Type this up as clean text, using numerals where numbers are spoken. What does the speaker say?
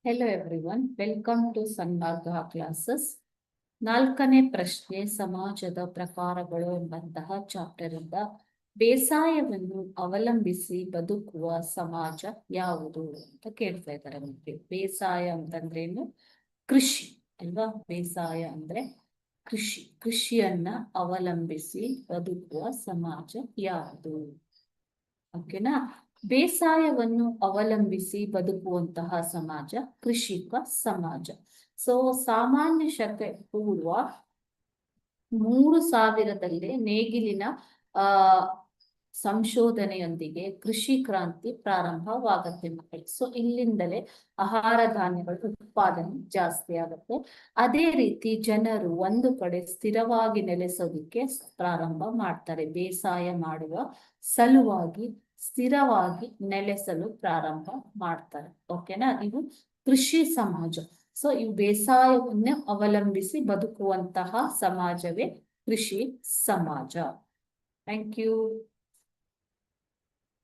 Hello everyone, welcome to Sanmarga classes. 4ನೇ ಪ್ರಶ್ನೆ ಸಮಾಜದ ಪ್ರಕಾರಗಳು ಎಂಬಂತಹ ಚಾಪ್ಟರ್ ಇಂದ ಬೇಸಾಯವನ್ನು ಅವಲಂಬಿಸಿ ಬದುಕುವ ಸಮಾಜ ಯಾವುದು ಅಂತ ಕೇಳ್ತಾ ಇದ್ದಾರೆ. ನಮಗೆ ಬೇಸಾಯ ಅಂತಂದ್ರೇನು? ಕೃಷಿ ಅಲ್ವಾ? ಬೇಸಾಯ ಅಂದ್ರೆ ಕೃಷಿಯನ್ನ ಅವಲಂಬಿಸಿ ಬದುಕುವ ಸಮಾಜ ಯಾವುದು? ಓಕೆನಾ? ಬೇಸಾಯವನ್ನು ಅವಲಂಬಿಸಿ ಬದುಕುವಂತಹ ಸಮಾಜ ಕೃಷಿಕ ಸಮಾಜ. ಸಾಮಾನ್ಯ ಶಕೆ ಪೂರ್ವ 3000ರಲ್ಲಿ ನೇಗಿಲಿನ ಆ ಸಂಶೋಧನೆಯೊಂದಿಗೆ ಕೃಷಿ ಕ್ರಾಂತಿ ಪ್ರಾರಂಭವಾಗುತ್ತೆ ಮಕ್ಕಳು. ಇಲ್ಲಿಂದಲೇ ಆಹಾರ ಧಾನ್ಯಗಳ ಉತ್ಪಾದನೆ ಜಾಸ್ತಿ ಆಗುತ್ತೆ. ಅದೇ ರೀತಿ ಜನರು ಒಂದು ಕಡೆ ಸ್ಥಿರವಾಗಿ ನೆಲೆಸೋದಕ್ಕೆ ಪ್ರಾರಂಭ ಮಾಡ್ತಾರೆ. ಬೇಸಾಯ ಮಾಡುವ ಸಲುವಾಗಿ ಸ್ಥಿರವಾಗಿ ನೆಲೆಸಲು ಪ್ರಾರಂಭ ಮಾಡ್ತಾರೆ. ಓಕೆನಾ? ಇವು ಕೃಷಿ ಸಮಾಜ. ಇವು ಬೇಸಾಯವನ್ನೇ ಅವಲಂಬಿಸಿ ಬದುಕುವಂತಹ ಸಮಾಜವೇ ಕೃಷಿ ಸಮಾಜ. Thank you.